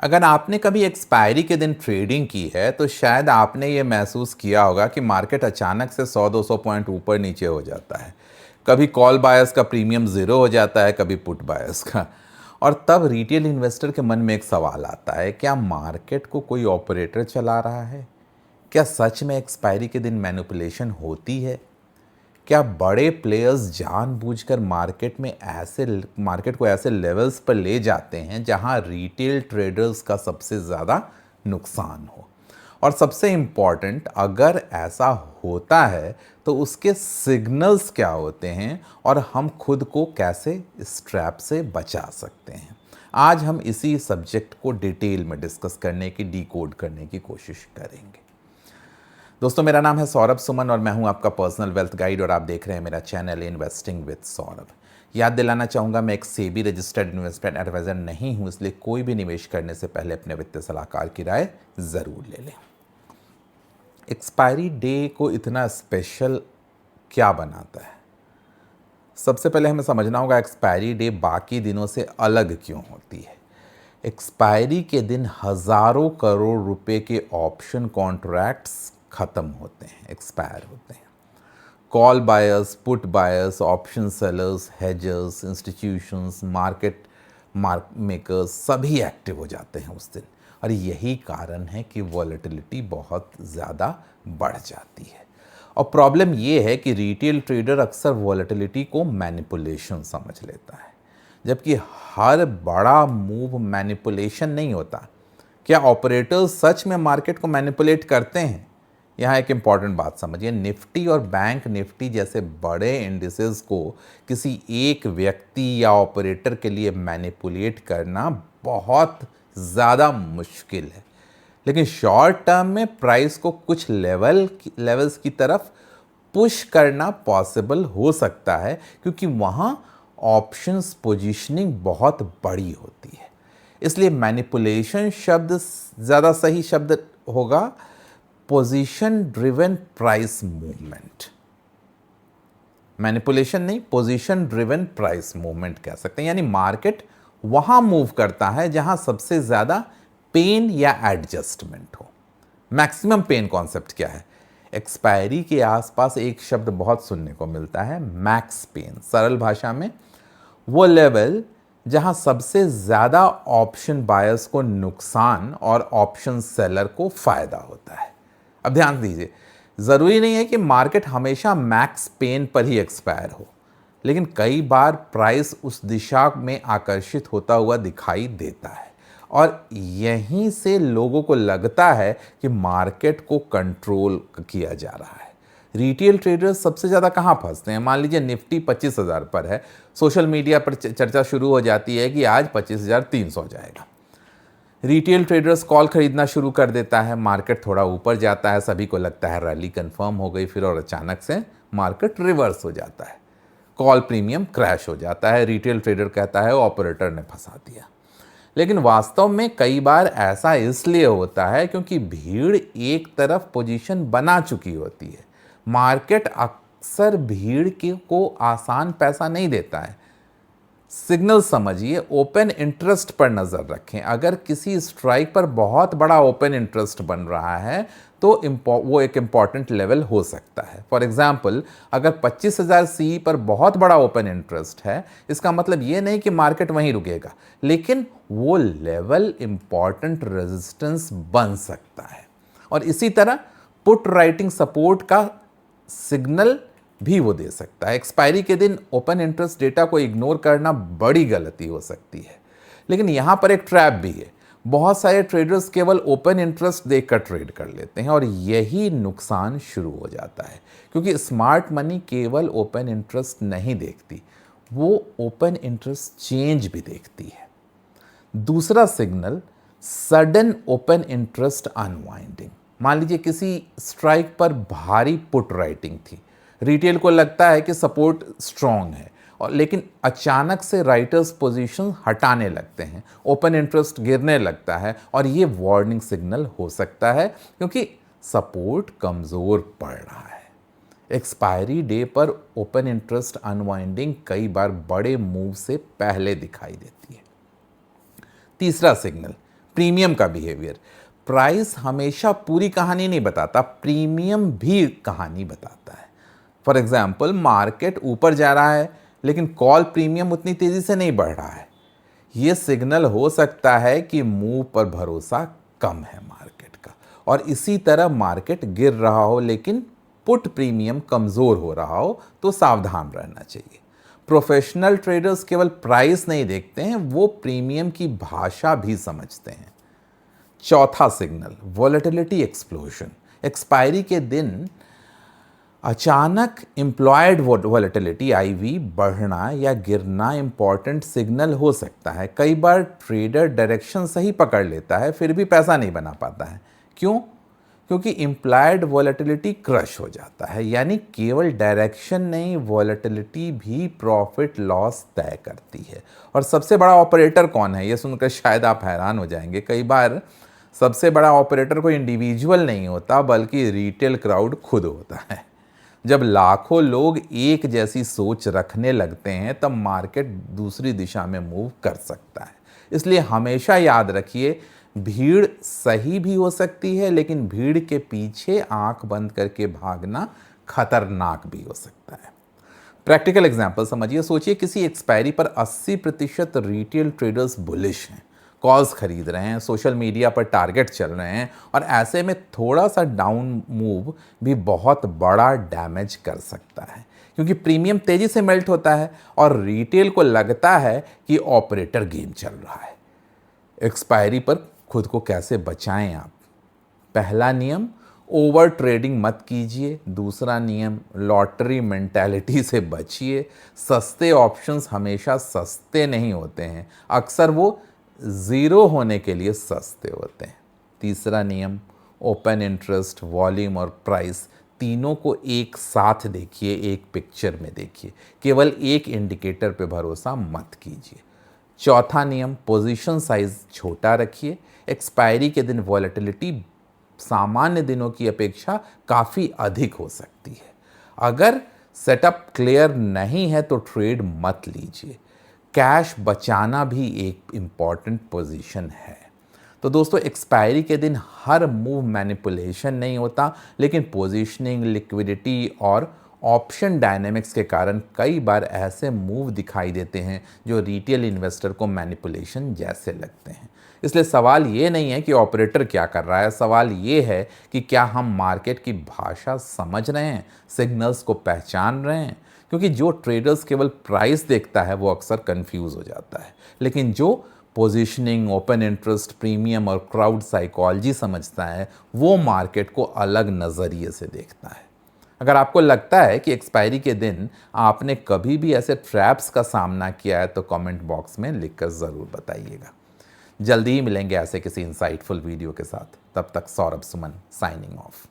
अगर आपने कभी एक्सपायरी के दिन ट्रेडिंग की है तो शायद आपने ये महसूस किया होगा कि मार्केट अचानक से 100-200 पॉइंट ऊपर नीचे हो जाता है। कभी कॉल बायर्स का प्रीमियम ज़ीरो हो जाता है, कभी पुट बायर्स का। और तब रिटेल इन्वेस्टर के मन में एक सवाल आता है, क्या मार्केट को कोई ऑपरेटर चला रहा है? क्या सच में एक्सपायरी के दिन मैनिपुलेशन होती है? क्या बड़े प्लेयर्स जानबूझकर मार्केट को ऐसे लेवल्स पर ले जाते हैं जहां रिटेल ट्रेडर्स का सबसे ज़्यादा नुकसान हो? और सबसे इम्पॉर्टेंट, अगर ऐसा होता है तो उसके सिग्नल्स क्या होते हैं और हम खुद को कैसे इस ट्रैप से बचा सकते हैं? आज हम इसी सब्जेक्ट को डिटेल में डिस्कस करने की, डिकोड करने की कोशिश करेंगे। दोस्तों, मेरा नाम है सौरभ सुमन और मैं हूं आपका पर्सनल वेल्थ गाइड और आप देख रहे हैं मेरा चैनल इन्वेस्टिंग विद सौरभ। याद दिलाना चाहूँगा, मैं एक सेबी रजिस्टर्ड इन्वेस्टमेंट एडवाइजर नहीं हूं, इसलिए कोई भी निवेश करने से पहले अपने वित्तीय सलाहकार की राय ज़रूर ले लें। एक्सपायरी डे को इतना स्पेशल क्या बनाता है? सबसे पहले हमें समझना होगा एक्सपायरी डे बाकी दिनों से अलग क्यों होती है। एक्सपायरी के दिन हज़ारों करोड़ रुपए के ऑप्शन कॉन्ट्रैक्ट्स ख़त्म होते हैं, एक्सपायर होते हैं। Call buyers, put buyers, option sellers, hedgers, institutions, market makers सभी एक्टिव हो जाते हैं उस दिन। और यही कारण है कि वॉलेटिलिटी बहुत ज़्यादा बढ़ जाती है। और प्रॉब्लम ये है कि रिटेल ट्रेडर अक्सर वॉलेटिलिटी को मैनिपुलेशन समझ लेता है, जबकि हर बड़ा मूव मैनिपुलेशन नहीं होता। क्या ऑपरेटर्स सच में मार्केट को मैनिपुलेट करते हैं? यहाँ एक इम्पॉर्टेंट बात समझिए, निफ्टी और बैंक निफ्टी जैसे बड़े इंडिसेस को किसी एक व्यक्ति या ऑपरेटर के लिए मैनिपुलेट करना बहुत ज़्यादा मुश्किल है। लेकिन शॉर्ट टर्म में प्राइस को कुछ लेवल्स की तरफ पुश करना पॉसिबल हो सकता है, क्योंकि वहाँ ऑप्शंस पोजीशनिंग बहुत बड़ी होती है। इसलिए मैनिपुलेशन शब्द ज़्यादा सही शब्द होगा position driven price movement. Manipulation नहीं, पोजीशन ड्रिवन प्राइस मूवमेंट कह सकते हैं। यानी मार्केट वहां मूव करता है जहां सबसे ज्यादा पेन या एडजस्टमेंट हो। मैक्सिमम पेन कॉन्सेप्ट क्या है? एक्सपायरी के आसपास एक शब्द बहुत सुनने को मिलता है, मैक्स पेन। सरल भाषा में वो लेवल जहां सबसे ज्यादा ऑप्शन बायर्स को नुकसान और ऑप्शन सेलर को फायदा होता है। अब ध्यान दीजिए, ज़रूरी नहीं है कि मार्केट हमेशा मैक्स पेन पर ही एक्सपायर हो, लेकिन कई बार प्राइस उस दिशा में आकर्षित होता हुआ दिखाई देता है और यहीं से लोगों को लगता है कि मार्केट को कंट्रोल किया जा रहा है। रिटेल ट्रेडर्स सबसे ज़्यादा कहाँ फंसते हैं? मान लीजिए निफ्टी 25,000 पर है, सोशल मीडिया पर चर्चा शुरू हो जाती है कि आज 25,300 जाएगा। रिटेल ट्रेडर्स कॉल खरीदना शुरू कर देता है, मार्केट थोड़ा ऊपर जाता है, सभी को लगता है रैली कंफर्म हो गई, फिर और अचानक से मार्केट रिवर्स हो जाता है, कॉल प्रीमियम क्रैश हो जाता है। रिटेल ट्रेडर कहता है ऑपरेटर ने फंसा दिया। लेकिन वास्तव में कई बार ऐसा इसलिए होता है क्योंकि भीड़ एक तरफ पोजीशन बना चुकी होती है। मार्केट अक्सर भीड़ को आसान पैसा नहीं देता है। सिग्नल समझिए, ओपन इंटरेस्ट पर नज़र रखें। अगर किसी स्ट्राइक पर बहुत बड़ा ओपन इंटरेस्ट बन रहा है तो वो एक इम्पॉर्टेंट लेवल हो सकता है। फॉर एग्जांपल, अगर 25,000 सी पर बहुत बड़ा ओपन इंटरेस्ट है, इसका मतलब ये नहीं कि मार्केट वहीं रुकेगा, लेकिन वो लेवल इम्पॉर्टेंट रेजिस्टेंस बन सकता है। और इसी तरह पुट राइटिंग सपोर्ट का सिग्नल भी वो दे सकता है। एक्सपायरी के दिन ओपन इंटरेस्ट डेटा को इग्नोर करना बड़ी गलती हो सकती है। लेकिन यहाँ पर एक ट्रैप भी है। बहुत सारे ट्रेडर्स केवल ओपन इंटरेस्ट देखकर ट्रेड कर लेते हैं और यही नुकसान शुरू हो जाता है, क्योंकि स्मार्ट मनी केवल ओपन इंटरेस्ट नहीं देखती, वो ओपन इंटरेस्ट चेंज भी देखती है। दूसरा signal, sudden open interest unwinding. मान लीजिए किसी स्ट्राइक पर भारी पुट राइटिंग थी, रिटेल को लगता है कि सपोर्ट स्ट्रॉन्ग है, और लेकिन अचानक से राइटर्स पोजीशन हटाने लगते हैं, ओपन इंटरेस्ट गिरने लगता है और ये वार्निंग सिग्नल हो सकता है, क्योंकि सपोर्ट कमज़ोर पड़ रहा है। एक्सपायरी डे पर ओपन इंटरेस्ट अनवाइंडिंग कई बार बड़े मूव से पहले दिखाई देती है। तीसरा सिग्नल, प्रीमियम का बिहेवियर। प्राइस हमेशा पूरी कहानी नहीं बताता, प्रीमियम भी कहानी बताता है। फॉर एग्जाम्पल, मार्केट ऊपर जा रहा है लेकिन कॉल प्रीमियम उतनी तेजी से नहीं बढ़ रहा है, ये सिग्नल हो सकता है कि मूव पर भरोसा कम है मार्केट का। और इसी तरह मार्केट गिर रहा हो लेकिन पुट प्रीमियम कमजोर हो रहा हो तो सावधान रहना चाहिए। प्रोफेशनल ट्रेडर्स केवल प्राइस नहीं देखते हैं, वो प्रीमियम की भाषा भी समझते हैं। चौथा सिग्नल, वॉलेटिलिटी एक्सप्लोजन। एक्सपायरी के दिन अचानक इम्प्लॉयड वॉलेटिलिटी आईवी बढ़ना या गिरना इंपॉर्टेंट सिग्नल हो सकता है। कई बार ट्रेडर डायरेक्शन सही पकड़ लेता है फिर भी पैसा नहीं बना पाता है। क्यों? क्योंकि इम्प्लॉयड वॉलेटिलिटी क्रश हो जाता है। यानी केवल डायरेक्शन नहीं, वॉलेटिलिटी भी प्रॉफिट लॉस तय करती है। और सबसे बड़ा ऑपरेटर कौन है, ये सुनकर शायद आप हैरान हो जाएंगे। कई बार सबसे बड़ा ऑपरेटर कोई इंडिविजुअल नहीं होता बल्कि रिटेल क्राउड खुद होता है। जब लाखों लोग एक जैसी सोच रखने लगते हैं तब मार्केट दूसरी दिशा में मूव कर सकता है। इसलिए हमेशा याद रखिए, भीड़ सही भी हो सकती है लेकिन भीड़ के पीछे आंख बंद करके भागना खतरनाक भी हो सकता है। प्रैक्टिकल एग्जांपल समझिए। सोचिए किसी एक्सपायरी पर 80% रिटेल ट्रेडर्स बुलिश हैं, कॉल्स खरीद रहे हैं, सोशल मीडिया पर टारगेट चल रहे हैं, और ऐसे में थोड़ा सा डाउन मूव भी बहुत बड़ा डैमेज कर सकता है क्योंकि प्रीमियम तेजी से मेल्ट होता है और रिटेल को लगता है कि ऑपरेटर गेम चल रहा है। एक्सपायरी पर खुद को कैसे बचाएं आप? पहला नियम, ओवर ट्रेडिंग मत कीजिए। दूसरा नियम, लॉटरी मेंटालिटी से बचिए। सस्ते ऑप्शंस हमेशा सस्ते नहीं होते हैं, अक्सर वो ज़ीरो होने के लिए सस्ते होते हैं। तीसरा नियम, ओपन इंटरेस्ट, वॉल्यूम और प्राइस तीनों को एक साथ देखिए, एक पिक्चर में देखिए, केवल एक इंडिकेटर पे भरोसा मत कीजिए। चौथा नियम, पोजीशन साइज छोटा रखिए। एक्सपायरी के दिन वॉलेटिलिटी सामान्य दिनों की अपेक्षा काफ़ी अधिक हो सकती है। अगर सेटअप क्लियर नहीं है तो ट्रेड मत लीजिए। कैश बचाना भी एक इम्पॉर्टेंट पोजीशन है। तो दोस्तों, एक्सपायरी के दिन हर मूव मैनिपुलेशन नहीं होता, लेकिन पोजीशनिंग, लिक्विडिटी और ऑप्शन डायनेमिक्स के कारण कई बार ऐसे मूव दिखाई देते हैं जो रिटेल इन्वेस्टर को मैनिपुलेशन जैसे लगते हैं। इसलिए सवाल ये नहीं है कि ऑपरेटर क्या कर रहा है, सवाल ये है कि क्या हम मार्केट की भाषा समझ रहे हैं, सिग्नल्स को पहचान रहे हैं। क्योंकि जो ट्रेडर्स केवल प्राइस देखता है वो अक्सर कंफ्यूज हो जाता है, लेकिन जो पोजीशनिंग, ओपन इंटरेस्ट, प्रीमियम और क्राउड साइकोलॉजी समझता है वो मार्केट को अलग नज़रिए से देखता है। अगर आपको लगता है कि एक्सपायरी के दिन आपने कभी भी ऐसे ट्रैप्स का सामना किया है तो कमेंट बॉक्स में लिखकर ज़रूर बताइएगा। जल्दी ही मिलेंगे ऐसे किसी इंसाइटफुल वीडियो के साथ। तब तक सौरभ सुमन साइनिंग ऑफ।